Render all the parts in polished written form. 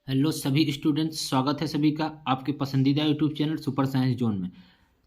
Hello सभी students, स्वागत है सभी का आपके पसंदीदा YouTube channel super science zone में।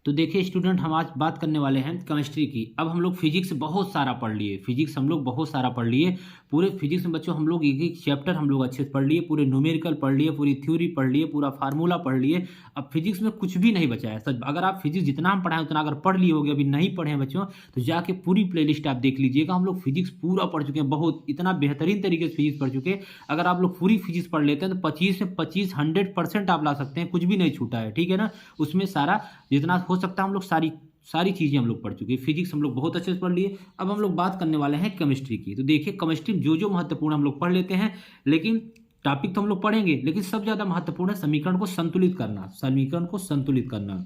तो देखिए स्टूडेंट, हम आज बात करने वाले हैं केमिस्ट्री की। अब हम लोग फिजिक्स बहुत सारा पढ़ लिए, फिजिक्स हम लोग बहुत सारा पढ़ लिए। पूरे फिजिक्स में बच्चों हम लोग एक एक चैप्टर हम लोग अच्छे से पढ़ लिए, पूरे न्यूमेरिकल पढ़ लिए, पूरी थ्योरी पढ़ लिए, पूरा फार्मूला पढ़ लिए। अब फिजिक्स में कुछ भी नहीं बचा है सच। अगर आप फिजिक्स जितना हम पढ़ाएं उतना अगर पढ़ लिए होगे, अभी नहीं पढ़े हैं बच्चों तो जाके पूरी प्लेलिस्ट आप देख लीजिएगा। हम लोग फिजिक्स पूरा पढ़ चुके हैं, बहुत इतना बेहतरीन तरीके से फिजिक्स पढ़ चुके हैं। अगर आप लोग पूरी फिजिक्स पढ़ लेते हैं तो 25 से 25 100% आप ला सकते हैं, कुछ भी नहीं छूटा है, ठीक है ना। उसमें सारा जितना हो सकता है हम लोग सारी सारी चीज़ें हम लोग पढ़ चुके हैं। फिजिक्स हम लोग बहुत अच्छे से पढ़ लिए। अब हम लोग बात करने वाले हैं केमिस्ट्री की। तो देखिए केमिस्ट्री में जो जो महत्वपूर्ण हम लोग पढ़ लेते हैं, लेकिन टॉपिक तो हम लोग पढ़ेंगे, लेकिन सबसे ज़्यादा महत्वपूर्ण है समीकरण को संतुलित करना। समीकरण को संतुलित करना,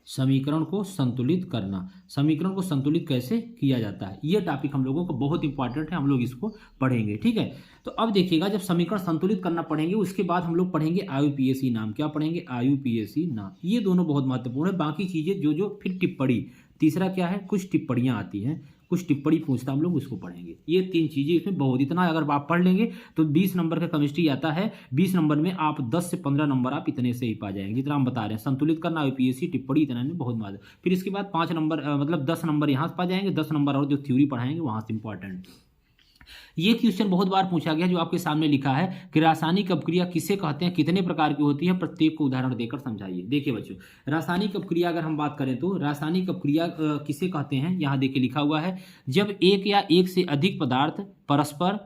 समीकरण को संतुलित करना। समीकरण को संतुलित कैसे किया जाता है, ये टॉपिक हम लोगों को बहुत इंपॉर्टेंट है, हम लोग इसको पढ़ेंगे, ठीक है। तो अब देखिएगा, जब समीकरण संतुलित करना पढ़ेंगे उसके बाद हम लोग पढ़ेंगे आयुपीएसी नाम। क्या पढ़ेंगे? आयुपीएसी नाम। ये दोनों बहुत महत्वपूर्ण है। बाकी चीजें जो जो फिर टिप्पणी, तीसरा क्या है, कुछ टिप्पणियां आती हैं, कुछ टिप्पणी पूछता हम लोग उसको पढ़ेंगे। ये तीन चीजें इसमें बहुत, इतना अगर आप पढ़ लेंगे तो 20 नंबर का केमिस्ट्री आता है। 20 नंबर में आप 10 से 15 नंबर आप इतने से ही पा जाएंगे, जितना हम बता रहे हैं। संतुलित करना, यूपीएससी, टिप्पणी, इतना में बहुत मजा। फिर इसके बाद 5 नंबर मतलब 10 नंबर यहाँ से पा जाएंगे, 10 नंबर और जो थ्योरी पढ़ाएंगे वहां से इंपॉर्टेंट। ये क्वेश्चन बहुत बार पूछा गया, जो आपके सामने लिखा है कि रासायनिक अपक्रिया किसे कहते हैं, कितने प्रकार की होती है, प्रत्येक को उदाहरण देकर समझाइए। देखिए बच्चों, रासायनिक अपक्रिया अगर हम बात करें तो रासायनिक अपक्रिया किसे कहते हैं, यहाँ देखिए लिखा हुआ है, जब एक या एक से अधिक पदार्थ परस्पर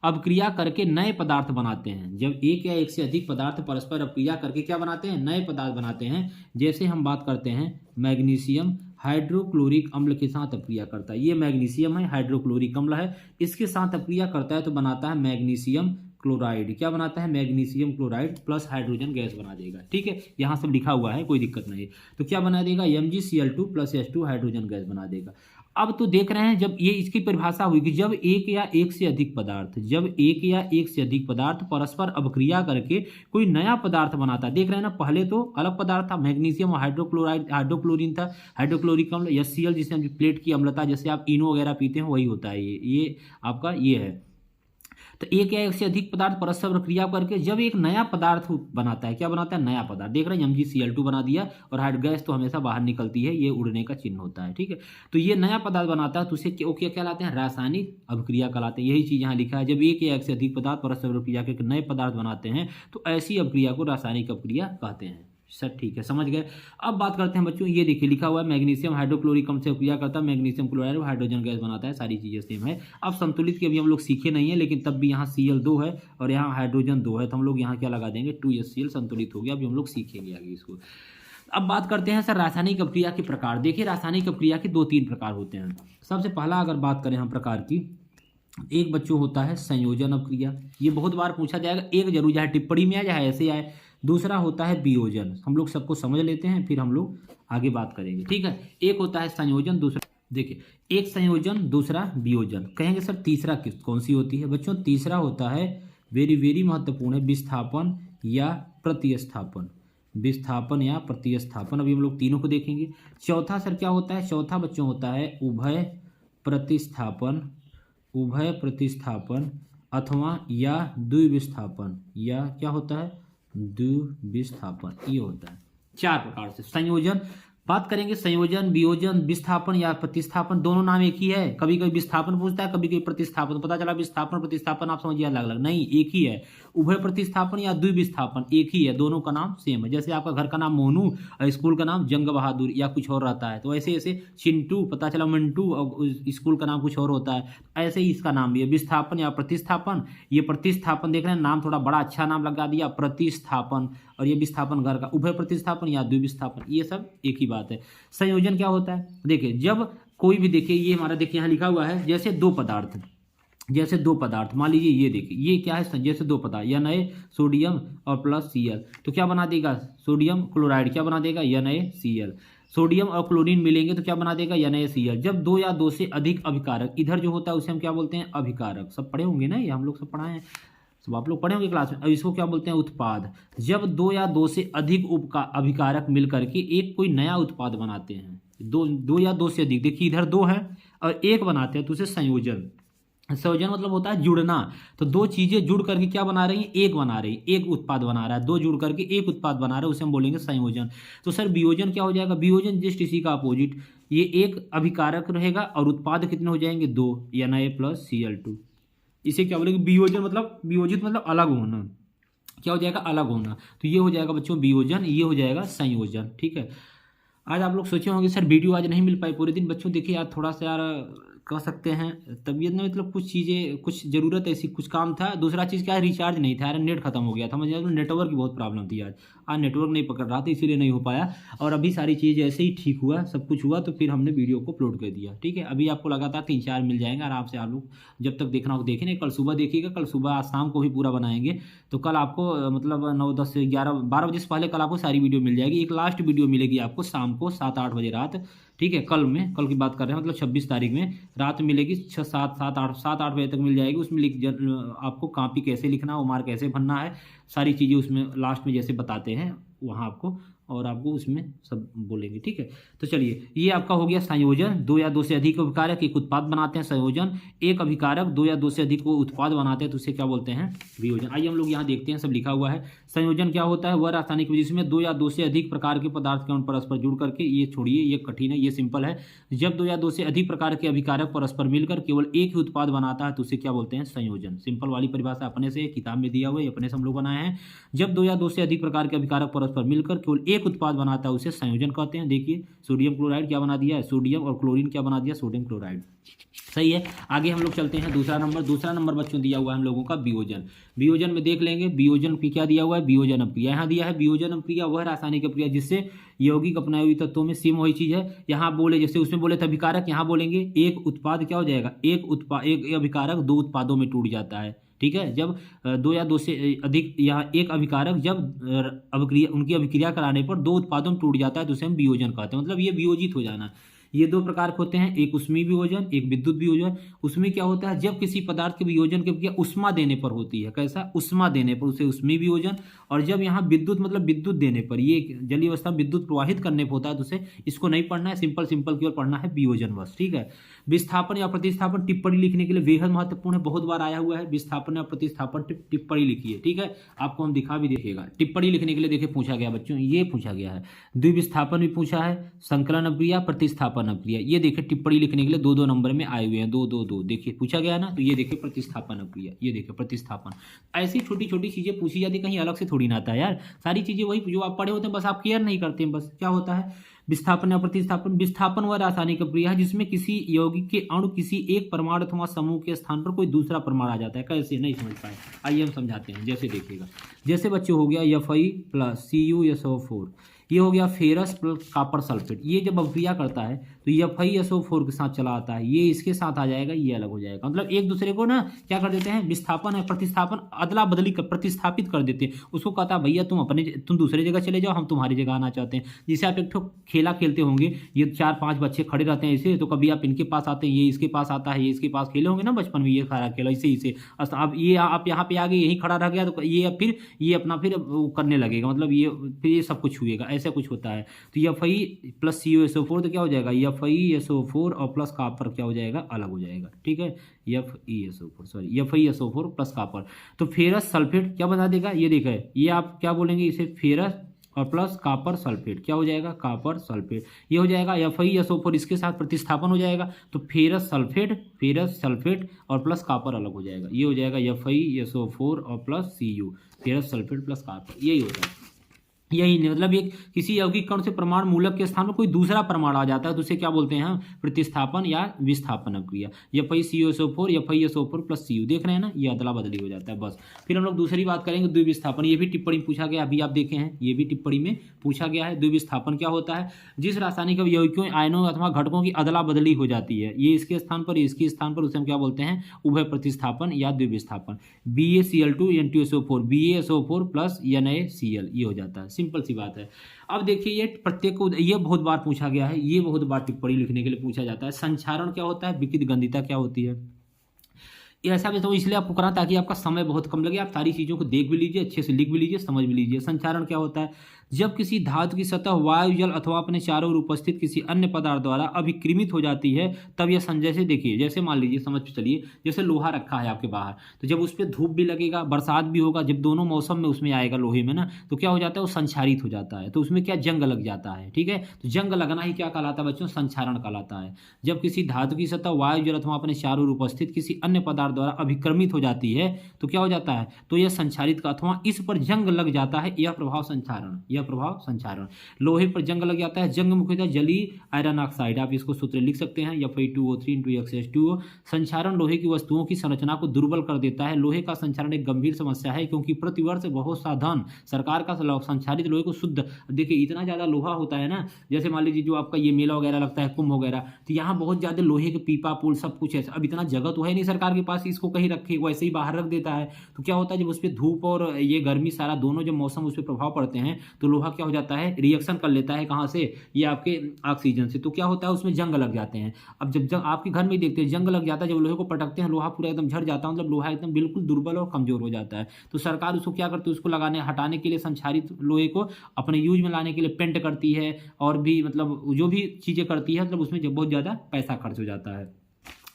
अपक्रिया करके नए पदार्थ बनाते हैं। जब एक या एक से अधिक पदार्थ परस्पर अपक्रिया करके क्या बनाते हैं, नए पदार्थ बनाते हैं। जैसे हम बात करते हैं मैग्नीशियम हाइड्रोक्लोरिक अम्ल के साथ अपक्रिया करता है। ये मैग्नीशियम है, हाइड्रोक्लोरिक अम्ल है, इसके साथ अपक्रिया करता है तो बनाता है मैग्नीशियम क्लोराइड। क्या बनाता है? Magnesium chloride plus hydrogen gas बना देगा, ठीक है। यहाँ सब लिखा हुआ है, कोई दिक्कत नहीं है। तो क्या बना देगा? MgCl2 plus H2 hydrogen gas बना देगा। अब तो देख रहे हैं, जब ये इसकी परिभाषा हुई कि जब एक या एक से अधिक पदार्थ, जब एक या एक से अधिक पदार्थ परस्पर अपक्रिया करके कोई नया पदार्थ बनाता है। देख रहे हैं ना, पहले तो अलग पदार्थ था, मैग्नीशियम और हाइड्रोक्लोराइड, हाइड्रोक्लोरिन था, हाइड्रोक्लोरिक अम्ल, HCl जिसे हम प्लेट की अम्लता, जैसे आप इनो वगैरह पीते हैं वही होता है। ये आपका ये है। तो एक या एक से अधिक पदार्थ परस्पर प्रक्रिया करके जब एक नया पदार्थ बनाता है, क्या बनाता है? नया पदार्थ। देख रहे हैं, MgCl2 बना दिया, और हाइड गैस तो हमेशा बाहर निकलती है, ये उड़ने का चिन्ह होता है, ठीक है। तो ये नया पदार्थ बनाता है तो उसे क्या कहलाते हैं? रासायनिक अभिक्रिया कहलाते हैं। यही चीज यहाँ लिखा है, जब एक या एक से अधिक पदार्थ परस्पर प्रक्रिया करके नए पदार्थ बनाते हैं तो ऐसी अभिक्रिया को रासायनिक अभिक्रिया कहते हैं। सर ठीक है, समझ गए। अब बात करते हैं बच्चों, ये देखिए लिखा हुआ है मैग्नीशियम हाइड्रोक्लोरिक अम्ल से क्रिया करता है, मैग्नीशियम क्लोराइड हाइड्रोजन गैस बनाता है, सारी चीजें सेम है। अब संतुलित की अभी हम लोग सीखे नहीं है, लेकिन तब भी यहाँ Cl2 है और यहाँ हाइड्रोजन 2 है, तो हम लोग यहाँ क्या लगा देंगे? 2HCl संतुलित हो गया। अभी हम लोग सीखेंगे आगे इसको। अब बात करते हैं सर रासायनिक अपक्रिया के प्रकार। देखिए रासायनिक अपक्रिया के 2-3 प्रकार होते हैं। सबसे पहला अगर बात करें हम प्रकार की, एक बच्चों होता है संयोजन अपक्रिया। ये बहुत बार पूछा जाएगा, एक जरूर चाहे टिप्पणी में आए चाहे ऐसे आए। दूसरा होता है वियोजन। हम लोग सबको समझ लेते हैं, फिर हम लोग आगे बात करेंगे, ठीक है। एक होता है संयोजन, दूसरा देखिए, एक संयोजन, दूसरा वियोजन। कहेंगे सर तीसरा कौन सी होती है? बच्चों तीसरा होता है, वेरी वेरी महत्वपूर्ण है, विस्थापन या प्रतिस्थापन। विस्थापन या प्रतिस्थापन, अभी हम लोग तीनों को देखेंगे। चौथा सर क्या होता है? चौथा बच्चों होता है उभय प्रतिस्थापन, उभय प्रतिस्थापन अथवा या द्विविस्थापन, या क्या होता है? द्विविस्थापन, ये होता है। 4 प्रकार से संयोजन बात करेंगे। संयोजन, वियोजन, विस्थापन या प्रतिस्थापन, दोनों नाम एक ही है। कभी कभी विस्थापन पूछता है, कभी कभी प्रतिस्थापन। पता चला विस्थापन प्रतिस्थापन आप समझिए अलग अलग, नहीं एक ही है। उभय प्रतिस्थापन या द्विविस्थापन एक ही है, दोनों का नाम सेम है। जैसे आपका घर का नाम मोनू और स्कूल का नाम जंग बहादुर या कुछ और रहता है, तो ऐसे ऐसे चिंटू पता चला मिंटू और स्कूल का नाम कुछ और होता है, ऐसे ही इसका नाम भी है विस्थापन या प्रतिस्थापन। ये प्रतिस्थापन देख रहे हैं, नाम थोड़ा बड़ा अच्छा नाम लगा दिया, प्रतिस्थापन। और ये विस्थापन घर का, उभय प्रतिस्थापन या द्विविस्थापन, ये सब एक ही बात है। संयोजन क्या होता है? देखिए जब कोई भी, देखिए ये हमारा, देखिए यहाँ लिखा हुआ है, जैसे दो पदार्थ, जैसे दो पदार्थ मान लीजिए, ये देखिए ये क्या है? जैसे दो पदार्थ, Na सोडियम और प्लस Cl, तो क्या बना देगा? Sodium chloride. क्या बना देगा? NaCl। सोडियम और क्लोरीन मिलेंगे तो क्या बना देगा? NaCl। जब दो या दो से अधिक अभिकारक, इधर जो होता है उसे हम क्या बोलते हैं? अभिकारक। सब पढ़े होंगे ना, ये हम लोग सब पढ़ाए हैं, सब आप लोग पढ़े होंगे क्लास में। अब इसको क्या बोलते हैं? उत्पाद। जब दो या दो से अधिक अभिकारक मिलकर के एक कोई नया उत्पाद बनाते हैं, दो या दो से अधिक, देखिए इधर दो है और एक बनाते हैं तो उसे संयोजन संयोजन मतलब होता है जुड़ना। तो दो चीजें जुड़ करके क्या बना रही हैं, एक बना रही, एक उत्पाद बना रहा है, दो जुड़ करके एक उत्पाद बना रहा है, उसे हम बोलेंगे संयोजन। तो सर वियोजन क्या हो जाएगा, वियोजन जस्ट इसी का अपोजिट, ये एक अभिकारक रहेगा और उत्पाद कितने हो जाएंगे, दो, Na+Cl2। इसे क्या बोलेंगे, वियोजन मतलब, वियोजित मतलब अलग होना, क्या हो जाएगा, अलग होना। तो ये हो जाएगा बच्चों वियोजन, ये हो जाएगा संयोजन। ठीक है। आज आप लोग सोचे होंगे सर वीडियो आज नहीं मिल पाई पूरे दिन, बच्चों देखिए यार थोड़ा सा यार कह सकते हैं तबीयत में, मतलब कुछ चीज़ें, कुछ ज़रूरत ऐसी, कुछ काम था। दूसरा चीज़ क्या है, रिचार्ज नहीं था यार, नेट खत्म हो गया था, मुझे नेटवर्क की बहुत प्रॉब्लम थी आज नेटवर्क नहीं पकड़ रहा था, इसीलिए नहीं हो पाया। और अभी सारी चीज़ ऐसे ही ठीक हुआ, सब कुछ हुआ, तो फिर हमने वीडियो को अपलोड कर दिया। ठीक है, अभी आपको लगातार 3-4 मिल जाएंगे आराम से, आप लोग जब तक देखना हो देखें, नहीं कल सुबह देखिएगा, कल सुबह आज शाम को भी पूरा बनाएंगे। तो कल आपको मतलब 9, 10 से 11, 12 बजे से पहले कल आपको सारी वीडियो मिल जाएगी। एक लास्ट वीडियो मिलेगी आपको शाम को 7-8 बजे रात। ठीक है, कल में, कल की बात कर रहे हैं, मतलब 26 तारीख में रात मिलेगी, 7-8 बजे तक मिल जाएगी। उसमें आपको कॉपी कैसे लिखना है, उमार कैसे भरना है, सारी चीज़ें उसमें लास्ट में जैसे बताते हैं वहाँ आपको, और आपको उसमें सब बोलेंगे। ठीक है, तो चलिए ये आपका हो गया संयोजन। दो या दो से अधिक अभिकारक एक उत्पाद बनाते हैं संयोजन, एक अभिकारक दो या दो से अधिक को उत्पाद बनाते हैं तो उसे क्या बोलते हैं, वियोजन। आइए हम लोग यहाँ देखते हैं, सब लिखा हुआ है। संयोजन क्या होता है, वह रासायनिक विधि जिसमें दो या दो से अधिक प्रकार के पदार्थ के अणु परस्पर जुड़ करके, ये छोड़िए ये कठिन है, ये सिंपल है। जब दो या दो से अधिक प्रकार के अभिकारक परस्पर मिलकर केवल एक ही उत्पाद बनाता है तो उसे क्या बोलते हैं, संयोजन। सिंपल वाली परिभाषा अपने से किताब में दिया हुआ है, अपने से हम लोग बनाए हैं। जब दो या दो से अधिक प्रकार के अभिकारक परस्पर मिलकर केवल एक उत्पाद बनाता है उसे संयोजन कहते हैं। देखिए सोडियम क्लोराइड क्या बना दिया है, सोडियम, और क्लोरीन क्या बना दिया, सोडियम क्लोराइड। सही है, आगे हम लोग चलते हैं। दूसरा नंबर बच्चों दिया हुआ है हम लोगों का वियोजन। वियोजन में देख लेंगे, वियोजन की क्या दिया हुआ है, वियोजन अपक्रिया। यहाँ दिया है वियोजन अपक्रिया वह रासायनिक अपक्रिया जिससे यौगिक अपनाए तत्वों में सेम वही चीज है। यहाँ बोले जैसे उसमें बोले थे अभिकारक, यहाँ बोलेंगे एक उत्पाद क्या हो जाएगा, एक अभिकारक दो उत्पादों में टूट जाता है। ठीक है, जब दो या दो से अधिक, यहाँ एक अभिकारक जब अभिक्रिया, उनकी अभिक्रिया कराने पर दो उत्पादों में टूट जाता है तो उसे हम वियोजन कहते हैं, मतलब ये वियोजित हो जाना। ये दो प्रकार के होते हैं, एक ऊष्मीय वियोजन, एक विद्युत वियोजन। उसमें क्या होता है, जब किसी पदार्थ के वियोजन की क्रिया उष्मा देने पर होती है, कैसा, उष्मा देने पर, उसे ऊष्मीय वियोजन। और जब यहाँ विद्युत मतलब विद्युत देने पर, ये जलीय अवस्था में विद्युत प्रवाहित करने पर होता है तो उसे, इसको नहीं पढ़ना है, सिंपल केवल पढ़ना है वियोजन बस। ठीक है, विस्थापन या प्रतिस्थापन टिप्पणी लिखने के लिए बेहद महत्वपूर्ण है, बहुत बार आया हुआ है। विस्थापन या प्रतिस्थापन टिप्पणी लिखिए। ठीक है, आपको हम दिखा भी देखेगा। टिप्पणी लिखने के लिए देखिए पूछा गया बच्चों, ये पूछा गया है, द्विविस्थापन भी पूछा है, संकलन अपक्रिया, प्रतिस्थापन अपक्रिया। ये देखिए टिप्पणी लिखने के लिए 2-2 नंबर में आए हुए हैं, 2-2-2 देखिए पूछा गया है ना। तो ये देखिए प्रतिस्थापन अपक्रिया, ये देखिए प्रतिस्थापन। ऐसी छोटी छोटी चीजें पूछी जाती, कहीं अलग से थोड़ी ना आता है यार, सारी चीजें वही जो आप पढ़े होते हैं, बस आप केयर नहीं करते हैं। बस क्या होता है विस्थापन या प्रतिस्थापन। विस्थापन वह रासायनिक अपक्रिया है जिसमें किसी यौगिक के अणु किसी एक परमाणु अथवा समूह के स्थान पर कोई दूसरा परमाणु आ जाता है। कैसे, नहीं समझ पाए, आइए हम समझाते हैं। जैसे देखिएगा, जैसे बच्चे हो गया Fe+Cu ये हो गया फेरस प्लस कॉपर सल्फेट। ये जब अपक्रिया करता है तो FeSO4 के साथ चला आता है, ये इसके साथ आ जाएगा, ये अलग हो जाएगा। मतलब एक दूसरे को ना क्या कर देते हैं, विस्थापन है प्रतिस्थापन अदला बदली कर, प्रतिस्थापित कर देते हैं। उसको कहता है भैया तुम दूसरे जगह चले जाओ, हम तुम्हारी जगह आना चाहते हैं। जैसे आप एक खेला खेलते होंगे, ये 4-5 बच्चे खड़े रहते हैं ऐसे, तो कभी आप इनके पास आते हैं, ये इसके पास आता है, ये इसके पास, खेले होंगे ना बचपन में ये सारा खेला इसे इसे। अब ये आप यहाँ पे आ गए, यही खड़ा रह गया, तो ये फिर ये अपना फिर वो करने लगेगा, मतलब ये फिर ये सब कुछ हुएगा, ऐसा कुछ होता है। तो Fe+CuSO4 तो क्या हो जाएगा, FeSO4 और प्लस कॉपर क्या हो जाएगा, अलग हो जाएगा। ठीक है, FeSO4 प्लस कॉपर। तो फेरस सल्फेट क्या बना देगा, ये देखा है, ये आप क्या बोलेंगे इसे, फेरस और प्लस कॉपर सल्फेट, क्या हो जाएगा, कॉपर सल्फेट। ये हो जाएगा FeSO4, इसके साथ प्रतिस्थापन हो जाएगा तो फेरस सल्फेट और प्लस कॉपर अलग हो जाएगा। ये हो जाएगा FeSO4 और plus Cu, ferrous sulphate plus copper, यही होता है। यही नहीं, मतलब एक किसी यौगिक कण से परमाणु मूलक के स्थान पर कोई दूसरा परमाणु आ जाता है तो उसे क्या बोलते हैं हम, प्रतिस्थापन या विस्थापन अपक्रिया। FeCuSO4 FeSO4 प्लस Cu, देख रहे हैं ना, ये अदला बदली हो जाता है बस। फिर हम लोग दूसरी बात करेंगे द्विविस्थापन। ये भी टिप्पणी पूछा गया, अभी आप देखे हैं, ये भी टिप्पणी में पूछा गया है। द्विविस्थापन क्या होता है, जिस रासायनिक यौगिकों, आयनों अथवा घटकों की अदला बदली हो जाती है, ये इसके स्थान पर, इसके स्थान पर, उसे हम क्या बोलते हैं, उभय प्रतिस्थापन या द्विविस्थापन। BaCl2 N2SO4 BaSO4 plus NaCl, ये हो जाता है, सिंपल सी बात है। अब देखिए ये प्रत्येक को, ये बहुत बार पूछा गया है, ये बहुत बार टिप्पणी लिखने के लिए पूछा जाता है। संक्षारण क्या होता है, विकित गंधिता क्या होती है। ये ऐसा भी तो इसलिए आपको करा ताकि आपका समय बहुत कम लगे, आप सारी चीज़ों को देख भी लीजिए, अच्छे से लिख भी लीजिए, समझ भी लीजिए। संचारण क्या होता है? जब किसी धातु की सतह वायु, जल अथवा अपने चारों ओर उपस्थित किसी अन्य पदार्थ द्वारा अभिक्रिमित हो जाती है तब यह जैसे देखिए, जैसे मान लीजिए, समझ के चलिए, जैसे लोहा रखा है आपके बाहर, तो जब उस पर धूप भी लगेगा, बरसात भी होगा, जब दोनों मौसम में उसमें आएगा लोहे में ना, तो क्या हो जाता है, वो संक्षारित हो जाता है, तो उसमें क्या जंग लग जाता है। ठीक है, तो जंग लगना ही क्या कहलाता है बच्चों? संक्षारण कहलाता है। जब किसी धातु की सतह वायु, जल अथवा अपने चारों ओर उपस्थित किसी अन्य पदार्थ द्वारा अभिक्रमित हो जाती है तो क्या हो जाता है? तो यह संक्षारित का अथवा इस पर जंग लग जाता है, यह प्रभाव संक्षारण, यह प्रभाव संक्षारण। लोहे पर जंग लग जाता है, जंग मुख्यतः जलीय आयरन ऑक्साइड, आप इसको सूत्र लिख सकते हैं Fe2O3 संक्षारण लोहे की वस्तुओं की संरचना को दुर्बल कर देता है। लोहे का संक्षारण एक गंभीर समस्या है क्योंकि प्रतिवर्ष बहुत सा धन सरकार का संक्षारित लोहे को शुद्ध, देखिए इतना ज्यादा लोहा होता है ना, जैसे मान लीजिए जो आपका ये मेला वगैरह लगता है, कुंभ वगैरह, तो यहाँ बहुत ज्यादा लोहे के पीपा पुल सब कुछ है। अब इतना जगह तो है नहीं सरकार के पास इसको कहीं रखे, वैसे ही बाहर रख देता है। तो क्या होता है, जब उस पर धूप और ये गर्मी सारा दोनों जब मौसम उस पर प्रभाव पड़ते हैं तो लोहा क्या हो जाता है, रिएक्शन कर लेता है, कहाँ से? ये आपके ऑक्सीजन से। तो क्या होता है, उसमें जंग लग जाते हैं। अब जब आपके घर में देखते हैं जंग लग जाता है, जब लोहे को पटकते हैं, लोहा पूरा एकदम झड़ जाता है, मतलब लोहा एकदम बिल्कुल दुर्बल और कमजोर हो जाता है। तो सरकार उसको क्या करती है, उसको हटाने के लिए संक्षारित लोहे को अपने यूज में लाने के लिए पेंट करती है, और भी मतलब जो भी चीजें करती है, मतलब उसमें जब बहुत ज्यादा पैसा खर्च हो जाता है,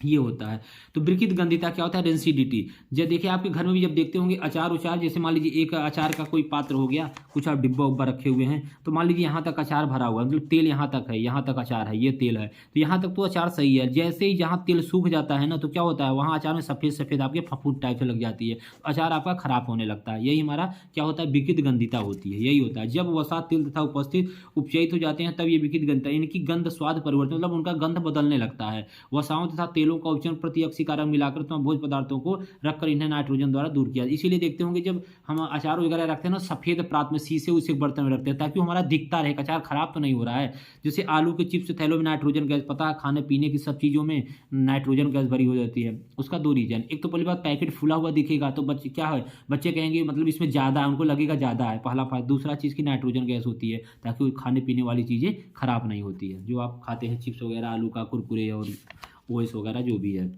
ये होता है। तो विकृत गंधिता क्या होता है? रेंसिडिटी। जब देखिए आपके घर में भी जब देखते होंगे अचार उचार, जैसे मान लीजिए एक अचार का कोई पात्र हो गया, कुछ आप डिब्बा उब्बा रखे हुए हैं, तो मान लीजिए यहाँ तक अचार भरा हुआ है, मतलब तेल यहाँ तक है, यहाँ तक अचार है, ये तेल है, तो यहाँ तक तो अचार सही है। जैसे ही जहाँ तेल सूख जाता है ना, तो क्या होता है, वहाँ अचार में सफेद सफेद आपके फफूंद टाइप से लग जाती है, अचार आपका खराब होने लगता है। यही हमारा क्या होता है, विकृत गंधिता होती है, यही होता है। जब वसा तेल तथा उपस्थित उपचयित हो जाते हैं तब ये विकृत गंधिता, इनकी गंध स्वाद परिवर्तन, मतलब उनका गंध बदलने लगता है। वसाओं तथा तेलों का उपचयन प्रति कारक मिलाकर तो भोज्य पदार्थों को रखकर इन्हें नाइट्रोजन द्वारा दूर किया। इसीलिए देखते होंगे जब हम अचार वगैरह रखते हैं ना, सफेद प्रात में शीशे उसे बर्तन में रखते हैं ताकि हमारा दिखता रहे अचार खराब तो नहीं हो रहा है। जैसे आलू के चिप्स थैलों में नाइट्रोजन गैस, पता है खाने पीने की सब चीजों में नाइट्रोजन गैस भरी हो जाती है। उसका दो रीजन, एक तो पहली बात पैकेट फुला हुआ दिखेगा तो बच्चे क्या है, बच्चे कहेंगे मतलब इसमें ज्यादा है, उनको लगेगा ज्यादा है, पहला फायदा। दूसरा चीज की नाइट्रोजन गैस होती है ताकि खाने पीने वाली चीजें खराब नहीं होती है, जो आप खाते हैं चिप्स वगैरह, आलू का कुरकुरे और ओएस वगैरह जो भी है,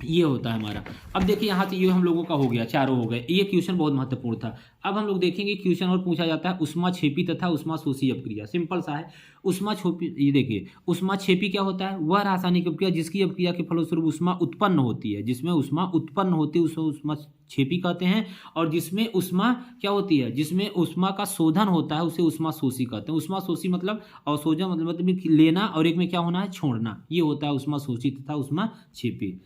ये होता है हमारा। अब देखिए यहाँ से ये हम लोगों का हो गया, चारों हो गए। ये क्वेश्चन बहुत महत्वपूर्ण था। अब हम लोग देखेंगे क्वेश्चन और पूछा जाता है उष्माक्षेपी तथा उष्माशोषी अपक्रिया। सिंपल सा है। उष्माक्षेपी, ये देखिए उष्माक्षेपी क्या होता है, वह रासायनिक अपक्रिया जिसकी अपक्रिया के फलस्वरूप उष्मा उत्पन्न होती है, जिसमें उष्मा उत्पन्न होती है उसे उष्माक्षेपी कहते हैं। और जिसमें उष्मा क्या होती है, जिसमें उष्मा का शोधन होता है उसे उष्माशोषी कहते हैं। उष्माशोषी मतलब अवशोषण मतलब लेना, और एक में क्या होना है, छोड़ना, ये होता है उष्माशोषी तथा उष्माक्षेपी।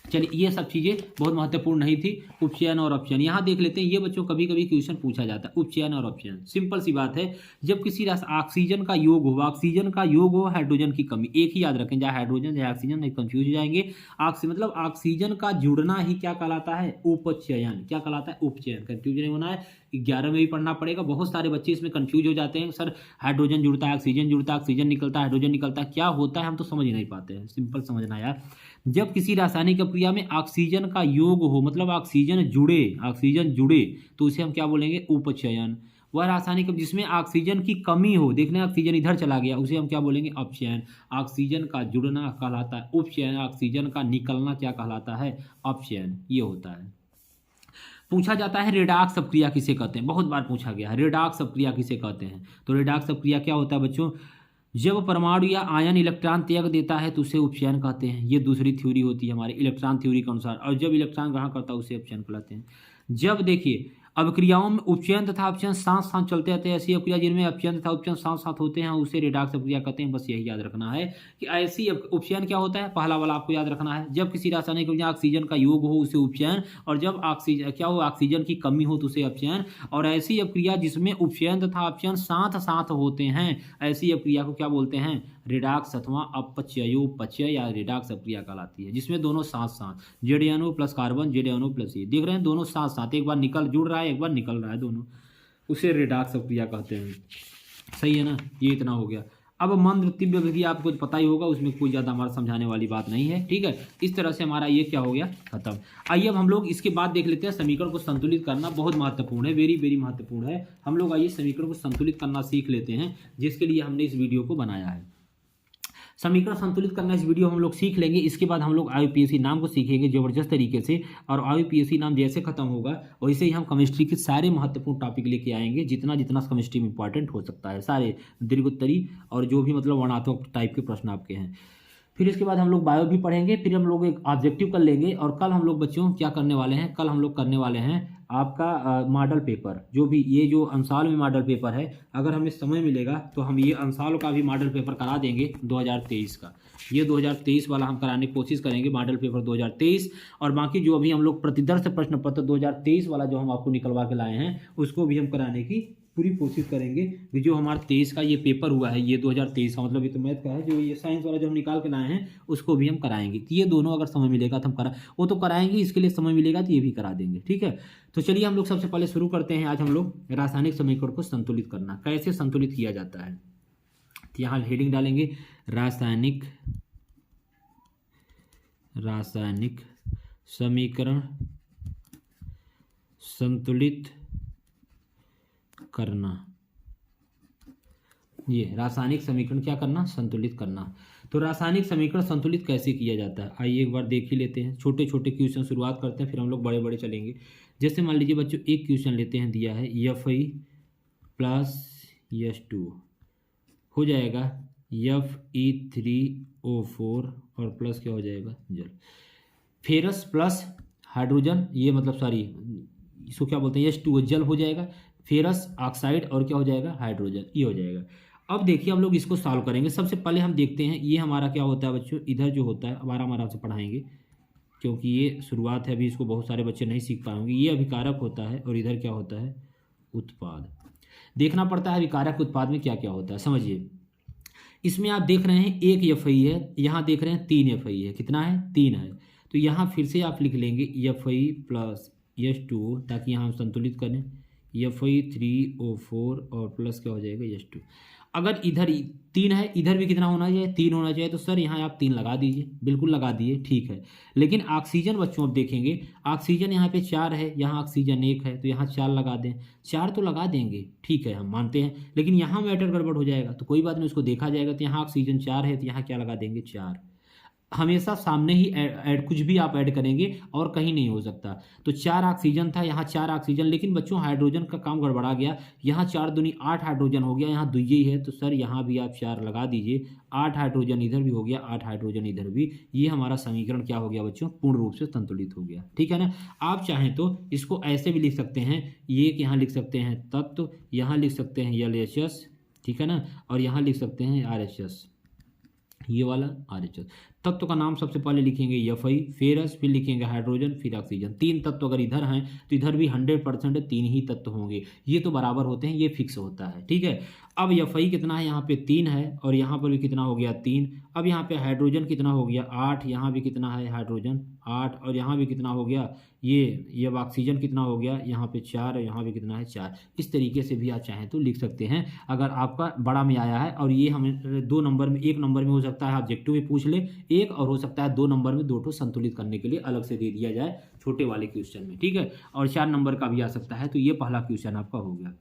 चलिए ये सब चीजें बहुत महत्वपूर्ण नहीं थी। उपचयन और अपचयन यहाँ देख लेते हैं, ये बच्चों कभी कभी क्वेश्चन पूछा जाता है। उपचयन और अपचयन सिंपल सी बात है, जब किसी ऑक्सीजन का योग हो, ऑक्सीजन का योग हो हाइड्रोजन की कमी, एक ही याद रखें, चाहे हाइड्रोजन चाहे ऑक्सीजन, नहीं कंफ्यूज हो जाएंगे। मतलब ऑक्सीजन का जुड़ना ही क्या कहलाता है, उपचयन। क्या कहलाता है, उपचयन। कंफ्यूज नहीं होना है, 11 में भी पढ़ना पड़ेगा। बहुत सारे बच्चे इसमें कंफ्यूज हो जाते हैं, सर हाइड्रोजन जुड़ता है, ऑक्सीजन जुड़ता है, ऑक्सीजन निकलता है, हाइड्रोजन निकलता है, क्या होता है हम तो समझ ही नहीं पाते हैं। सिंपल समझना यार, जब किसी रासायनिक प्रक्रिया में ऑक्सीजन का योग हो, मतलब ऑक्सीजन जुड़े तो उसे हम क्या बोलेंगे, उपचयन। वह रासायनिक जिसमें ऑक्सीजन की कमी हो, देखने ऑक्सीजन इधर चला गया, उसे हम क्या बोलेंगे, अपचयन। ऑक्सीजन का जुड़ना कहलाता है उपचयन, ऑक्सीजन का निकलना क्या कहलाता है, अपचयन। ये होता है। पूछा जाता है रेडॉक्स अपक्रिया किसे कहते हैं, बहुत बार पूछा गया है, रेडॉक्स अपक्रिया किसे कहते हैं। तो रेडॉक्स अपक्रिया क्या होता है बच्चों, जब परमाणु या आयन इलेक्ट्रॉन त्याग देता है तो उसे उपचयन कहते हैं। ये दूसरी थ्योरी होती है हमारी इलेक्ट्रॉन थ्योरी के अनुसार। और जब इलेक्ट्रॉन ग्रहण करता है उसे अपचयन कहलाते हैं। जब देखिए अभिक्रियाओं में उपचयन तथा अपचयन साथ साथ चलते रहते हैं, ऐसी अपक्रिया जिनमें अपचयन तथा उपचयन साथ साथ होते हैं उसे रेडॉक्स अपक्रिया कहते हैं। बस यही याद रखना है कि ऐसी उपचयन क्या होता है, पहला वाला आपको याद रखना है, जब किसी रासायनिक अपक्रिया ऑक्सीजन का योग हो उसे उपचयन, और जब ऑक्सीजन क्या हो, ऑक्सीजन की कमी हो तो उसे अपचयन। और ऐसी अपक्रिया जिसमें उपचयन तथा अपचयन साथ साथ होते हैं, ऐसी अपक्रिया को क्या बोलते हैं, रेडॉक्स अथवा अपचयोपचय या रेडॉक्स अपक्रिया कहलाती है, जिसमें दोनों साथ साथ ZnO plus carbon ZnO plus ये देख रहे हैं, दोनों साथ साथ, एक बार निकल जुड़ रहा है, एक बार निकल रहा है, दोनों, उसे रेडॉक्स अपक्रिया कहते हैं। सही है ना, ये इतना हो गया। अब मंद तीव्र अभिक्रिया आपको पता ही होगा, उसमें कोई ज़्यादा हमारा समझाने वाली बात नहीं है, ठीक है। इस तरह से हमारा ये क्या हो गया, खत्म। आइए अब हम लोग इसके बाद देख लेते हैं समीकरण को संतुलित करना, बहुत महत्वपूर्ण है, वेरी वेरी महत्वपूर्ण है। हम लोग आइए समीकरण को संतुलित करना सीख लेते हैं, जिसके लिए हमने इस वीडियो को बनाया है। समीकरण संतुलित करना इस वीडियो हम लोग सीख लेंगे। इसके बाद हम लोग IUPAC नाम को सीखेंगे ज़बरदस्त तरीके से, और IUPAC नाम जैसे खत्म होगा वैसे ही हम केमिस्ट्री के सारे महत्वपूर्ण टॉपिक लेके आएंगे, जितना जितना केमिस्ट्री में इंपॉर्टेंट हो सकता है, सारे दीर्घोत्तरी और जो भी मतलब वर्णात्मक टाइप के प्रश्न आपके हैं। फिर इसके बाद हम लोग बायो भी पढ़ेंगे, फिर हम लोग एक ऑब्जेक्टिव कर लेंगे, और कल हम लोग बच्चों क्या करने वाले हैं, कल हम लोग करने वाले हैं आपका मॉडल पेपर, जो भी ये जो अंसाल में मॉडल पेपर है, अगर हमें समय मिलेगा तो हम ये अंसाल का भी मॉडल पेपर करा देंगे 2023 का। ये 2023 वाला हम कराने की कोशिश करेंगे, मॉडल पेपर 2023, और बाकी जो अभी हम लोग प्रतिदर्श प्रश्न पत्र 2023 वाला जो हम आपको निकलवा के लाए हैं उसको भी हम कराने की पूरी कोशिश करेंगे कि जो हमारा 23 का ये पेपर हुआ है, ये 2023 का मतलब ये तो मैथ का है, जो ये साइंस वाला जो हम निकाल के लाए हैं उसको भी हम कराएंगे। तो ये दोनों अगर समय मिलेगा तो हम वो तो कराएंगे, इसके लिए समय मिलेगा तो ये भी करा देंगे, ठीक है। तो चलिए हम लोग सबसे पहले शुरू करते हैं। आज हम लोग रासायनिक समीकरण को संतुलित करना, कैसे संतुलित किया जाता है। तो यहाँ हेडिंग डालेंगे रासायनिक समीकरण संतुलित करना। ये रासायनिक समीकरण क्या करना, संतुलित करना। तो रासायनिक समीकरण संतुलित कैसे किया जाता है, आइए एक बार देख ही लेते हैं। छोटे छोटे क्वेश्चन शुरुआत करते हैं, फिर हम लोग बड़े बड़े चलेंगे। जैसे मान लीजिए बच्चों एक क्वेश्चन लेते हैं, दिया है Fe प्लस H2 हो जाएगा Fe3O4 और प्लस क्या हो जाएगा, जल। फेरस प्लस हाइड्रोजन, ये मतलब सॉरी इसको क्या बोलते हैं, H2O जल हो जाएगा, फेरस ऑक्साइड और क्या हो जाएगा, हाइड्रोजन, ये हो जाएगा। अब देखिए हम लोग इसको सॉल्व करेंगे। सबसे पहले हम देखते हैं ये हमारा क्या होता है बच्चों, इधर जो होता है अब आराम से पढ़ाएंगे क्योंकि ये शुरुआत है, अभी इसको बहुत सारे बच्चे नहीं सीख पाएंगे। ये अभिकारक होता है और इधर क्या होता है, उत्पाद। देखना पड़ता है अभिकारक उत्पाद में क्या क्या होता है, समझिए। इसमें आप देख रहे हैं एक Fe है, यहाँ देख रहे हैं 3 Fe है, कितना है, 3 है। तो यहाँ फिर से आप लिख लेंगे Fe प्लस H2O, ताकि यहाँ हम संतुलित करें, Fe3O4 और प्लस क्या हो जाएगा, H2। अगर इधर 3 है, इधर भी कितना होना चाहिए, 3 होना चाहिए। तो सर यहाँ आप 3 लगा दीजिए, बिल्कुल लगा दिए, ठीक है। लेकिन ऑक्सीजन बच्चों अब देखेंगे, ऑक्सीजन यहाँ पे 4 है, यहाँ ऑक्सीजन 1 है, तो यहाँ 4 लगा दें। 4 तो लगा देंगे, ठीक है, हम मानते हैं, लेकिन यहाँ मैटर गड़बड़ हो जाएगा, तो कोई बात नहीं, उसको देखा जाएगा। तो यहाँ ऑक्सीजन 4 है, तो यहाँ क्या लगा देंगे, 4। हमेशा सामने ही ऐड कुछ भी आप ऐड करेंगे और कहीं नहीं हो सकता। तो 4 ऑक्सीजन था, यहाँ 4 ऑक्सीजन, लेकिन बच्चों हाइड्रोजन का काम गड़बड़ा गया। यहाँ 4 दूनी 8 हाइड्रोजन हो गया, यहाँ 2 ही है, तो सर यहाँ भी आप 4 लगा दीजिए। 8 हाइड्रोजन इधर भी हो गया, 8 हाइड्रोजन इधर भी। ये हमारा समीकरण क्या हो गया बच्चों, पूर्ण रूप से संतुलित हो गया, ठीक है ना। आप चाहें तो इसको ऐसे भी लिख सकते हैं, ये यहाँ लिख सकते हैं तत्व, यहाँ लिख सकते हैं LHS, ठीक है ना, और यहाँ लिख सकते हैं RHS, ये वाला RHS। तत्व का नाम सबसे पहले लिखेंगे Fe, फेरस, फिर लिखेंगे हाइड्रोजन, फिर ऑक्सीजन। 3 तत्व अगर इधर हैं तो इधर भी 100% 3 ही तत्व होंगे, ये तो बराबर होते हैं, ये फिक्स होता है, ठीक है। अब Fe कितना है, यहाँ पे 3 है, और यहाँ पर भी कितना हो गया, 3। अब यहाँ पे हाइड्रोजन कितना हो गया, 8, यहाँ भी कितना है हाइड्रोजन, 8, और यहाँ भी कितना हो गया, ये अब ऑक्सीजन कितना हो गया, यहाँ पे 4, और यहाँ भी कितना है, 4। इस तरीके से भी आप चाहें तो लिख सकते हैं, अगर आपका बड़ा में आया है। और ये हमें 2 नंबर में, 1 नंबर में हो सकता है ऑब्जेक्टिव में पूछ ले एक, और हो सकता है 2 नंबर में 2 ठो संतुलित करने के लिए अलग से दे दिया जाए छोटे वाले क्वेश्चन में, ठीक है। और 4 नंबर का भी आ सकता है। तो ये पहला क्वेश्चन आपका हो गया।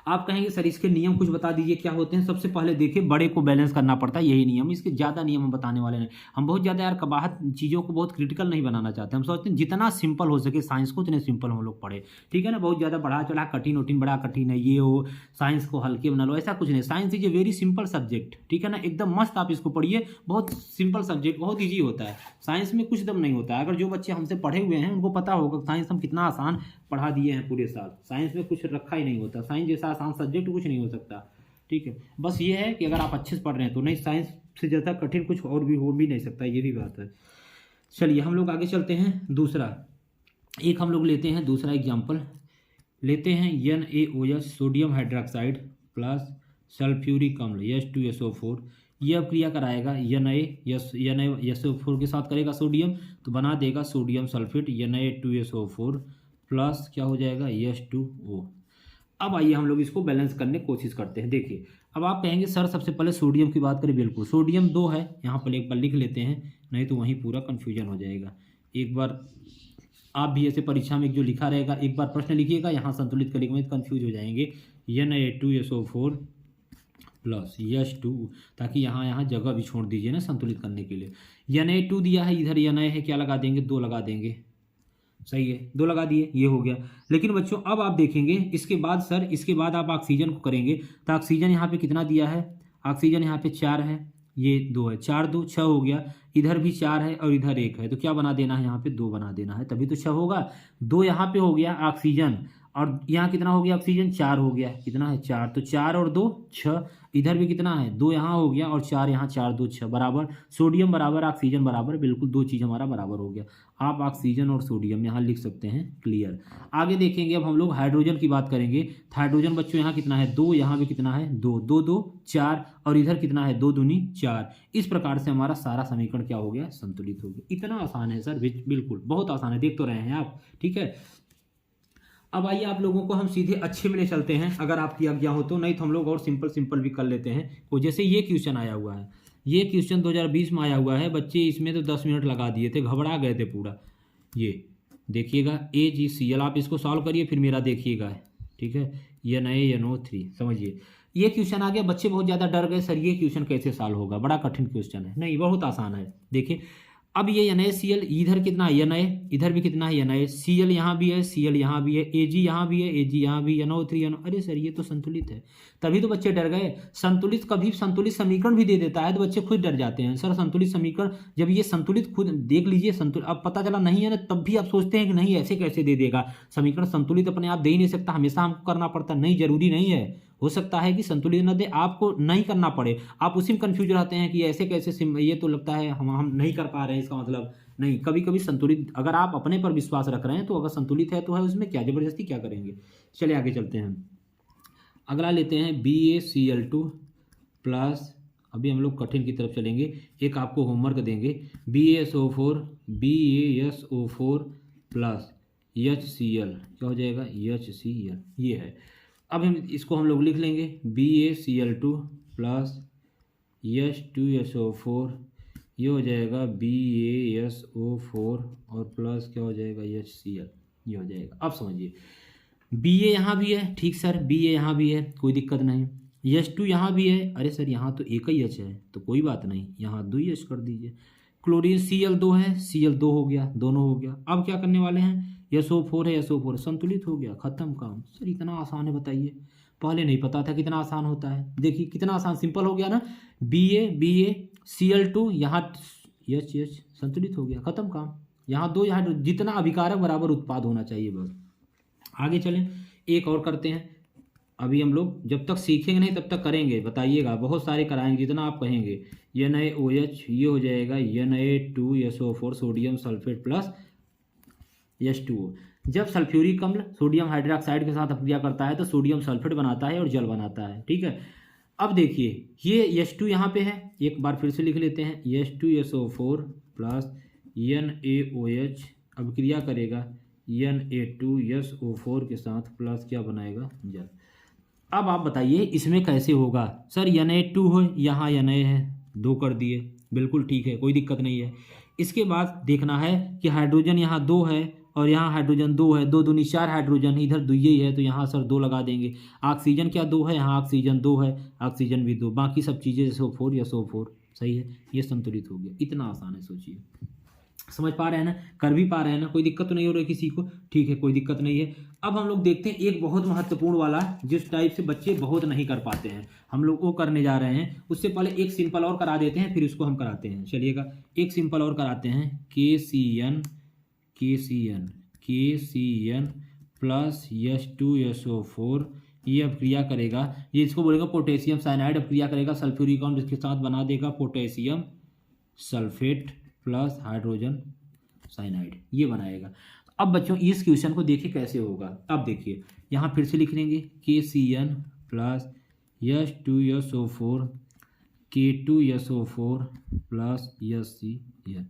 आप कहेंगे सर इसके नियम कुछ बता दीजिए क्या होते हैं। सबसे पहले देखिए बड़े को बैलेंस करना पड़ता है, यही नियम। इसके ज़्यादा नियम हम बताने वाले नहीं, हम बहुत ज़्यादा यार कबाहत चीज़ों को बहुत क्रिटिकल नहीं बनाना चाहते। हम सोचते हैं जितना सिंपल हो सके साइंस को उतने सिंपल हम लोग पढ़े, ठीक है ना। बहुत ज़्यादा बढ़ा चढ़ा कठिन उठिन, बड़ा कठिन है ये हो, साइंस को हल्के बना लो, ऐसा कुछ नहीं। Science is a very simple subject, ठीक है ना, एकदम मस्त आप इसको पढ़िए, बहुत सिंपल सब्जेक्ट, बहुत ईजी होता है। साइंस में कुछ दम नहीं होता है। अगर जो बच्चे हमसे पढ़े हुए हैं उनको पता होगा साइंस हम कितना आसान पढ़ा दिए हैं पूरे साल। साइंस में कुछ रखा ही नहीं होता, साइंस जैसा आसान सब्जेक्ट कुछ नहीं हो सकता, ठीक है। बस ये है कि अगर आप अच्छे से पढ़ रहे हैं तो नहीं, साइंस से ज़्यादा कठिन कुछ और भी हो भी नहीं सकता, ये भी बात है। चलिए हम लोग आगे चलते हैं। दूसरा एक हम लोग लेते हैं, दूसरा एग्जाम्पल लेते हैं, NaOH sodium hydroxide plus sulphuric अम्ल H2SO4। ये अब क्रिया कराएगा NaSO4 के साथ करेगा सोडियम, तो बना देगा सोडियम सल्फेट Na2SO4 प्लस क्या हो जाएगा H2O। अब आइए हम लोग इसको बैलेंस करने की कोशिश करते हैं। देखिए अब आप कहेंगे सर सबसे पहले सोडियम की बात करें, बिल्कुल सोडियम 2 है, यहाँ पर एक बार लिख लेते हैं, नहीं तो वहीं पूरा कन्फ्यूजन हो जाएगा। एक बार आप भी ऐसे परीक्षा में जो लिखा रहेगा एक बार प्रश्न लिखिएगा, यहाँ संतुलित करेंगे तो कन्फ्यूज हो जाएंगे। Na2SO4 प्लस H2, ताकि यहाँ यहाँ जगह भी छोड़ दीजिए ना संतुलित करने के लिए। Na2 दिया है, इधर Na है, क्या लगा देंगे, 2 लगा देंगे, सही है, 2 लगा दिए, ये हो गया। लेकिन बच्चों अब आप देखेंगे इसके बाद सर, इसके बाद आप ऑक्सीजन को करेंगे तो ऑक्सीजन यहाँ पे कितना दिया है, ऑक्सीजन यहाँ पे 4 है, ये 2 है, 4 2 6 हो गया, इधर भी 4 है और इधर 1 है, तो क्या बना देना है, यहाँ पे 2 बना देना है, तभी तो 6 होगा। 2 यहाँ पे हो गया ऑक्सीजन, और यहाँ कितना हो गया ऑक्सीजन, 4 हो गया, कितना है 4, तो 4 और 2 6, इधर भी कितना है 2 यहाँ हो गया और 4 यहाँ, 4 2 6 बराबर, सोडियम बराबर ऑक्सीजन बराबर, बिल्कुल 2 चीज़ हमारा बराबर हो गया। आप ऑक्सीजन और सोडियम यहाँ लिख सकते हैं, क्लियर। आगे देखेंगे अब हम लोग हाइड्रोजन की बात करेंगे। तो हाइड्रोजन बच्चों यहाँ कितना है 2, यहाँ भी कितना है 2, 2 2 4, और इधर कितना है 2 दूनी 4। इस प्रकार से हमारा सारा समीकरण क्या हो गया, संतुलित हो गया। इतना आसान है सर, बिल्कुल बहुत आसान है, देख तो रहे हैं आप, ठीक है। अब आइए आप लोगों को हम सीधे अच्छे में ले चलते हैं, अगर आपकी आज्ञा हो तो, नहीं तो हम लोग और सिंपल भी कर लेते हैं। को जैसे ये क्वेश्चन आया हुआ है, ये क्वेश्चन 2020 में आया हुआ है, बच्चे इसमें तो 10 मिनट लगा दिए थे, घबरा गए थे पूरा। ये देखिएगा AgCl, आप इसको सॉल्व करिए फिर मेरा देखिएगा, ठीक है, NaNO3, समझिए ये क्वेश्चन आ गया। बच्चे बहुत ज़्यादा डर गए, सर ये क्वेश्चन कैसे सॉल्व होगा, बड़ा कठिन क्वेश्चन है। नहीं, बहुत आसान है, देखिए अब ये NaCl, इधर कितना है Na, इधर भी कितना है Na, Cl यहाँ भी है, Cl यहाँ भी है, Ag यहाँ भी है, Ag यहाँ भी, NO3 अरे सर ये तो संतुलित है, तभी तो बच्चे डर गए। संतुलित कभी संतुलित समीकरण भी दे देता है तो बच्चे खुद डर जाते हैं, सर संतुलित समीकरण, जब ये संतुलित खुद देख लीजिए संतुलित, अब पता चला नहीं है ना, तब भी आप सोचते हैं कि नहीं ऐसे कैसे दे देगा समीकरण, संतुलित अपने आप दे ही नहीं सकता, हमेशा हमको करना पड़ता, नहीं जरूरी नहीं है, हो सकता है कि संतुलित न दे, आपको नहीं करना पड़े, आप उसी में कंफ्यूज रहते हैं कि ऐसे कैसे, ये तो लगता है हम नहीं कर पा रहे हैं, इसका मतलब नहीं, कभी कभी संतुलित, अगर आप अपने पर विश्वास रख रहे हैं तो अगर संतुलित है तो है, उसमें क्या जबरदस्ती क्या करेंगे। चलिए आगे चलते हैं, अगला लेते हैं BaCl2 प्लस, अभी हम लोग कठिन की तरफ चलेंगे, एक आपको होमवर्क देंगे, BaSO4 प्लस HCl, क्या हो जाएगा HCl, ये है। अब इसको हम लोग लिख लेंगे BaCl2 प्लस H2SO4, ये हो जाएगा BaSO4 और प्लस क्या हो जाएगा HCl, ये हो जाएगा। अब समझिए Ba यहाँ भी है, ठीक सर, Ba यहाँ भी है, कोई दिक्कत नहीं, H2 यहाँ भी है, अरे सर यहाँ तो एक ही H है तो कोई बात नहीं, यहाँ 2 H कर दीजिए। क्लोरीन Cl2 है, Cl2 हो गया, दोनों हो गया। अब क्या करने वाले हैं, SO4 है, SO4 संतुलित हो गया, खत्म काम। सर इतना आसान है, बताइए, पहले नहीं पता था कितना आसान होता है, देखिए कितना आसान, सिंपल हो गया ना। BaCl2 यहाँ H संतुलित हो गया, खत्म काम। यहाँ 2, यहाँ जितना अभिकारक बराबर उत्पाद होना चाहिए, बस। आगे चलें, एक और करते हैं। अभी हम लोग जब तक सीखेंगे नहीं तब तक करेंगे, बताइएगा, बहुत सारे कराएंगे जितना आप कहेंगे। NaOH, ये हो जाएगा Na2SO4 sodium sulphate plus H2O। जब सल्फ्यूरिक अम्ल सोडियम हाइड्रोक्साइड के साथ अपक्रिया करता है तो सोडियम सल्फेट बनाता है और जल बनाता है, ठीक है। अब देखिए ये H2 यहाँ पे है, एक बार फिर से लिख लेते हैं, H2SO4 प्लस NaOH अपक्रिया करेगा Na2SO4 के साथ, प्लस क्या बनाएगा, जल। अब आप बताइए इसमें कैसे होगा, सर Na2 हो, यहाँ Na है, 2 कर दिए, बिल्कुल ठीक है, कोई दिक्कत नहीं है। इसके बाद देखना है कि हाइड्रोजन यहाँ 2 है और यहाँ हाइड्रोजन 2 है, 2 दूनी 4 हाइड्रोजन, इधर 2 ही है तो यहाँ सर 2 लगा देंगे। ऑक्सीजन क्या 2 है, यहाँ ऑक्सीजन 2 है, ऑक्सीजन भी 2, बाकी सब चीज़ें SO4 SO4, सही है, ये संतुलित हो गया। इतना आसान है, सोचिए, समझ पा रहे हैं ना, कर भी पा रहे हैं ना, कोई दिक्कत तो नहीं हो रही किसी को, ठीक है, कोई दिक्कत नहीं है। अब हम लोग देखते हैं एक बहुत महत्वपूर्ण वाला, जिस टाइप से बच्चे बहुत नहीं कर पाते हैं, हम लोग वो करने जा रहे हैं। उससे पहले एक सिंपल और करा देते हैं, फिर उसको हम कराते हैं। चलिएगा एक सिंपल और कराते हैं, KCN प्लस H2SO4, ये अपक्रिया करेगा, ये इसको बोलेगा पोटेशियम साइनाइड, अपक्रिया करेगा सल्फ्यूरिक अम्ल, इसके साथ बना देगा potassium sulphate plus hydrogen cyanide, ये बनाएगा। अब बच्चों इस क्वेश्चन को देखिए कैसे होगा। अब देखिए यहाँ फिर से लिख लेंगे KCN plus H2SO4 K2SO4 plus HCl।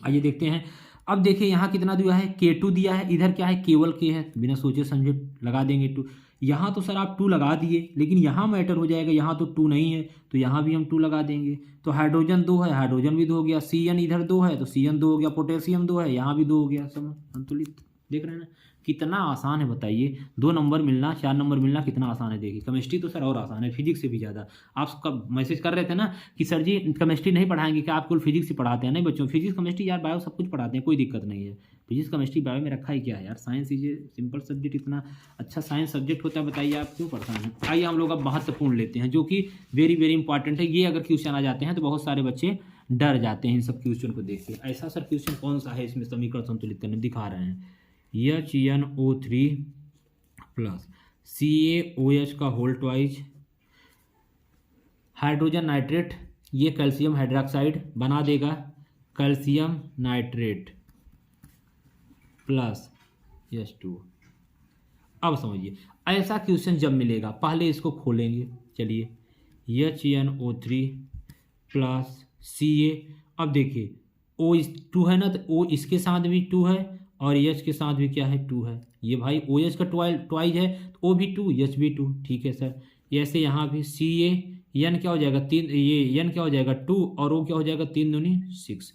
आइए देखते हैं। अब देखिए यहाँ कितना दिया है, K2 दिया है, इधर क्या है, केवल K है, बिना सोचे समझे लगा देंगे 2। यहाँ तो सर आप 2 लगा दिए, लेकिन यहाँ मैटर हो जाएगा, यहाँ तो 2 नहीं है तो यहाँ भी हम 2 लगा देंगे। तो हाइड्रोजन 2 है, हाइड्रोजन भी 2 हो गया, Cn इधर 2 है तो Cn 2 हो गया, पोटेशियम 2 है, यहाँ भी 2 हो गया, सब संतुलित। देख रहे हैं ना कितना आसान है, बताइए 2 नंबर मिलना 4 नंबर मिलना कितना आसान है। देखिए केमिस्ट्री तो सर और आसान है, फिजिक्स से भी ज़्यादा। आप कब मैसेज कर रहे थे ना कि सर जी केमिस्ट्री नहीं पढ़ाएंगे क्या, आप केवल फिजिक्स ही पढ़ाते हैं? नहीं बच्चों, फिजिक्स केमिस्ट्री यार बायो सब कुछ पढ़ाते हैं, कोई दिक्कत नहीं है। फिजिक्स केमिस्ट्री बायो में रखा ही क्या है यार, साइंस ये सिंपल सब्जेक्ट, इतना अच्छा साइंस सब्जेक्ट होता है, बताइए आप क्यों परेशान हैं। आइए हम लोग अब महत्वपूर्ण लेते हैं जो कि वेरी वेरी इंपॉर्टेंट है। ये अगर क्वेश्चन आ जाते हैं तो बहुत सारे बच्चे डर जाते हैं इन सब क्वेश्चन को देख के। ऐसा सर क्वेश्चन कौन सा है इसमें समीकरण संतुलित करने दिखा रहे हैं, HNO3 प्लस CaOH का होल ट्वाइज, हाइड्रोजन नाइट्रेट, ये कैल्शियम हाइड्रोक्साइड बना देगा कैल्शियम नाइट्रेट प्लस H2। अब समझिए ऐसा क्वेश्चन जब मिलेगा पहले इसको खोलेंगे, चलिए HNO3 प्लस Ca। अब देखिए O 2 है ना, तो O इसके साथ भी 2 है और H के साथ भी क्या है 2 है। ये भाई OH का ट्वाइज है तो O भी 2 H भी 2, ठीक है सर। ऐसे यहाँ भी Ca N क्या हो जाएगा 3, ये N क्या हो जाएगा 2 और O क्या हो जाएगा 3 दूनी 6।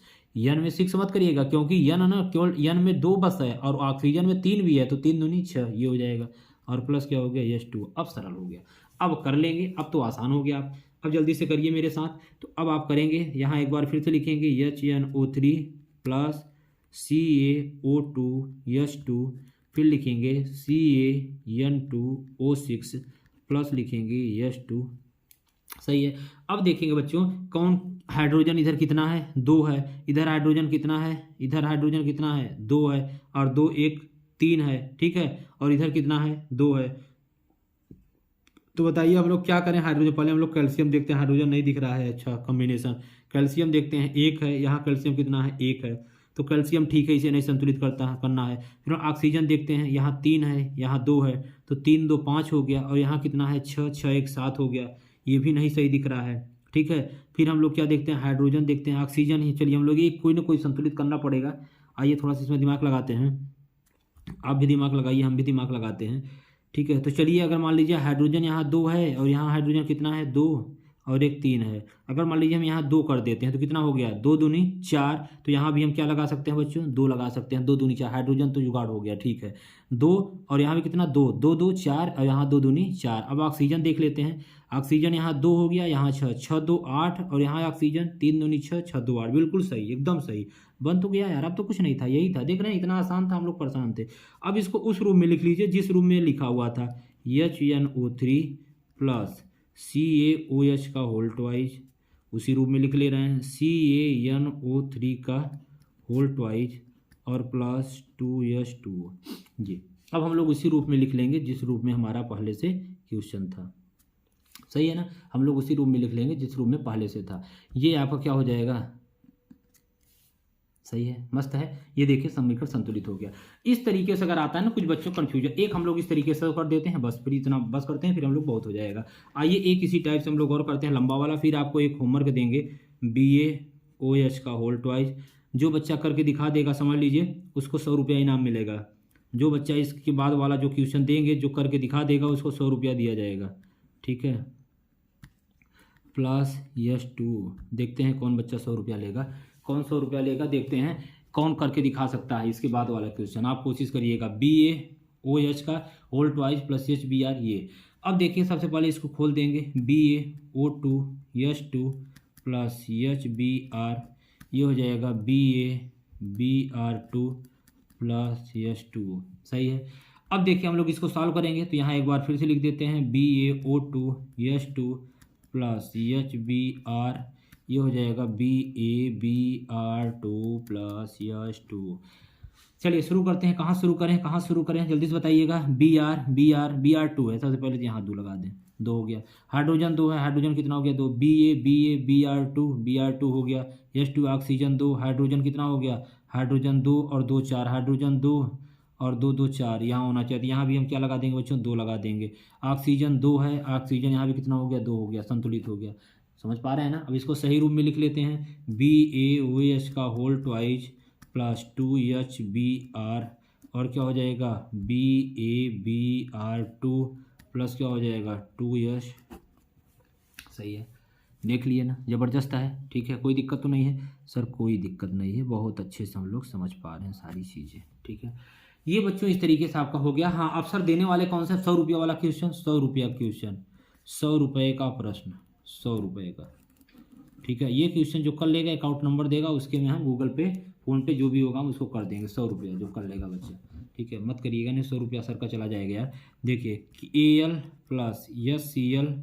N में 6 मत करिएगा क्योंकि N ना केवल N में 2 बस है और ऑक्सीजन में 3 भी है, तो 3 दूनी 6 ये हो जाएगा और प्लस क्या हो गया H2। अब सरल हो गया, अब कर लेंगे, अब तो आसान हो गया। आप अब जल्दी से करिए मेरे साथ। तो अब आप करेंगे यहाँ एक बार फिर से लिखेंगे HNO3 प्लस CaO2 H2, फिर लिखेंगे CaN2O6 प्लस लिखेंगे H2। सही है। अब देखेंगे बच्चों कौन हाइड्रोजन इधर कितना है 2 है, इधर हाइड्रोजन कितना है, इधर हाइड्रोजन कितना है 2 है और 2 1 3 है, ठीक है, और इधर कितना है 2 है। तो बताइए हम लोग क्या करें, हाइड्रोजन पहले हम लोग कैल्शियम देखते हैं, हाइड्रोजन नहीं दिख रहा है, अच्छा कॉम्बिनेशन कैल्शियम देखते हैं 1 है, यहाँ कैल्शियम कितना है 1 है, तो कैल्शियम ठीक है, इसे नहीं संतुलित करना है। फिर ऑक्सीजन देखते हैं, यहाँ 3 है यहाँ 2 है, तो 3 2 5 हो गया और यहाँ कितना है 6 6 1 7 हो गया, ये भी नहीं सही दिख रहा है, ठीक है। फिर हम लोग क्या देखते हैं, हाइड्रोजन देखते हैं, ऑक्सीजन ही, चलिए हम लोग ये कोई ना कोई संतुलित करना पड़ेगा। आइए थोड़ा सा इसमें दिमाग लगाते हैं, आप भी दिमाग लगाइए, हम भी दिमाग लगाते हैं, ठीक है। तो चलिए अगर मान लीजिए हाइड्रोजन यहाँ 2 है और यहाँ हाइड्रोजन कितना है 2 और एक 3 है, अगर मान लीजिए हम यहाँ 2 कर देते हैं तो कितना हो गया 2 दूनी 4, तो यहाँ भी हम क्या लगा सकते हैं बच्चों 2 लगा सकते हैं, 2 दूनी 4, हाइड्रोजन तो जुगाड़ हो गया, ठीक है 2 और यहाँ भी कितना 2 2 2 4 और यहाँ 2 दूनी 4। अब ऑक्सीजन देख लेते हैं, ऑक्सीजन यहाँ 2 हो गया, यहाँ 6 6 2 8 और यहाँ ऑक्सीजन 3 दूनी 6 6 2 8, बिल्कुल सही एकदम सही बन तो गया यार। अब तो कुछ नहीं था, यही था, देख रहे हैं इतना आसान था, हम लोग परेशान थे। अब इसको उस रूप में लिख लीजिए जिस रूप में लिखा हुआ था HNO3 प्लस CaOH का होल ट्वाइज, उसी रूप में लिख ले रहे हैं CaNO3 का होल ट्वाइज और प्लस 2H2 जी। अब हम लोग उसी रूप में लिख लेंगे जिस रूप में हमारा पहले से क्वेश्चन था, सही है ना, हम लोग उसी रूप में लिख लेंगे जिस रूप में पहले से था। ये आपका क्या हो जाएगा, सही है, मस्त है। ये देखिए समीकरण संतुलित हो गया। इस तरीके से अगर आता है ना कुछ बच्चों कंफ्यूजन, एक हम लोग इस तरीके से कर देते हैं बस, फिर इतना बस करते हैं, फिर हम लोग बहुत हो जाएगा। आइए एक इसी टाइप से हम लोग और करते हैं लंबा वाला, फिर आपको एक होमवर्क देंगे BaOH का होल ट्वाइज, जो बच्चा करके दिखा देगा समझ लीजिए उसको 100 रुपया इनाम मिलेगा। जो बच्चा इसके बाद वाला जो क्वेश्चन देंगे जो करके दिखा देगा उसको 100 रुपया दिया जाएगा, ठीक है, प्लस H2। देखते हैं कौन बच्चा 100 रुपया लेगा, कौन 100 रुपया लेगा, देखते हैं कौन करके दिखा सकता है इसके बाद वाला क्वेश्चन। आप कोशिश करिएगा BaOH का होल ट्वाइज प्लस HBr ये। अब देखिए सबसे पहले इसको खोल देंगे BaO2 H2 प्लस HBr, ये हो जाएगा BaBr2 प्लस H2, सही है। अब देखिए हम लोग इसको सॉल्व करेंगे तो यहाँ एक बार फिर से लिख देते हैं BaO2 H2 प्लस HBr, ये हो जाएगा BaBr2 प्लस H2। चलिए शुरू करते हैं, कहाँ शुरू करें जल्दी से बताइएगा। Br2 है, सबसे पहले तो यहाँ 2 लगा दें, 2 हो गया, हाइड्रोजन 2 है, हाइड्रोजन कितना हो गया 2, Br2 हो गया, H2 ऑक्सीजन 2, हाइड्रोजन कितना हो गया, हाइड्रोजन 2 और 2 4, हाइड्रोजन 2 और 2 2 4 यहाँ होना चाहिए, यहाँ भी हम क्या लगा देंगे बच्चों 2 लगा देंगे। ऑक्सीजन 2 है, ऑक्सीजन यहाँ भी कितना हो गया 2 हो गया, संतुलित हो गया, समझ पा रहे हैं ना। अब इसको सही रूप में लिख लेते हैं BaOH का होल ट्वाइज प्लस 2HBr और क्या हो जाएगा BaBr2 प्लस क्या हो जाएगा 2H, सही है, देख लिए ना, ज़बरदस्त है, ठीक है, कोई दिक्कत तो नहीं है सर, कोई दिक्कत नहीं है, बहुत अच्छे से हम लोग समझ पा रहे हैं सारी चीज़ें, ठीक है। ये बच्चों इस तरीके से आपका हो गया। हाँ, अब सर देने वाले कौन सा? 100 रुपये वाला क्वेश्चन, 100 रुपया क्वेश्चन, 100 रुपये का प्रश्न, 100 रुपये का, ठीक है। ये क्वेश्चन जो कर लेगा अकाउंट नंबर देगा, उसके में हम गूगल पे फ़ोन पे जो भी होगा हम उसको कर देंगे। 100 रुपया जो कर लेगा बच्चा, ठीक है। मत करिएगा नहीं, 100 रुपया सर का चला जाएगा यार। देखिए कि AL plus SCL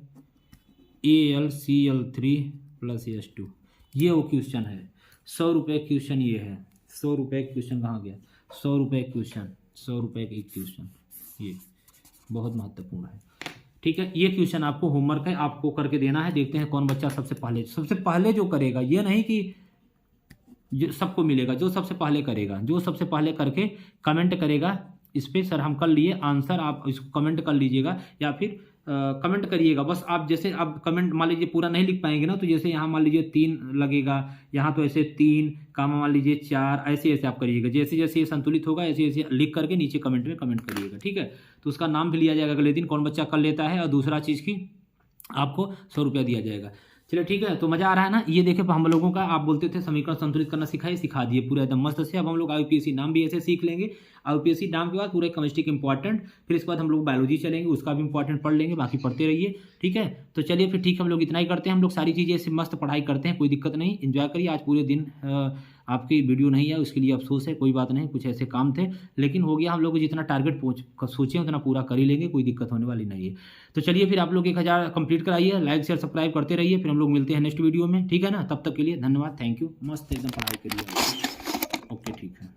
AlCl3 plus S2, ये वो क्वेश्चन है। 100 रुपये क्वेश्चन ये है। 100 रुपये क्वेश्चन कहाँ गया? 100 रुपये क्वेश्चन, 100 रुपये का एक क्वेश्चन, ये बहुत महत्वपूर्ण है, ठीक है। ये क्वेश्चन आपको होमवर्क है, आपको करके देना है। देखते हैं कौन बच्चा सबसे पहले जो करेगा। ये नहीं कि जो सबको मिलेगा, जो सबसे पहले करेगा, जो सबसे पहले करके कमेंट करेगा इस पर सर हम कर लिए आंसर, आप इसको कमेंट कर लीजिएगा या फिर कमेंट करिएगा। बस आप जैसे आप कमेंट मान लीजिए पूरा नहीं लिख पाएंगे ना, तो जैसे यहाँ मान लीजिए 3 लगेगा, यहाँ तो ऐसे 3 कामा मान लीजिए 4, ऐसे ऐसे आप करिएगा। जैसे जैसे ये संतुलित होगा ऐसे ऐसे लिख करके नीचे कमेंट में कमेंट करिएगा, ठीक है। तो उसका नाम भी लिया जाएगा अगले दिन कौन बच्चा कर लेता है, और दूसरा चीज़ की आपको 100 रुपया दिया जाएगा। चलिए ठीक है, तो मज़ा आ रहा है ना। ये देखिए हम लोगों का, आप बोलते थे समीकरण संतुलित करना सिखा दिए पूरा एकदम मस्त से। अब हम लोग IUPAC नाम भी ऐसे सीख लेंगे। IUPAC नाम के बाद पूरे केमिस्ट्री के इंपॉर्टेंट, फिर इसके बाद हम लोग बायोलॉजी चलेंगे, उसका भी इंपॉर्टेंट पढ़ लेंगे। बाकी पढ़ते रहिए, ठीक है। तो चलिए फिर ठीक है, हम लोग इतना ही करते हैं। हम लोग सारी चीज़ें ऐसे मस्त पढ़ाई करते हैं, कोई दिक्कत नहीं। एंजॉय करिए। आज पूरे दिन आपकी वीडियो नहीं है उसके लिए अफसोस है, कोई बात नहीं, कुछ ऐसे काम थे, लेकिन हो गया। हम लोग जितना टारगेट सोचे उतना पूरा कर ही लेंगे, कोई दिक्कत होने वाली नहीं है। तो चलिए फिर आप लोग 1000 कंप्लीट कराइए, लाइक शेयर सब्सक्राइब करते रहिए। फिर हम लोग मिलते हैं नेक्स्ट वीडियो में, ठीक है ना। तब तक के लिए धन्यवाद, थैंक यू। मस्त एकदम पढ़ाई करिए। ओके, ठीक है।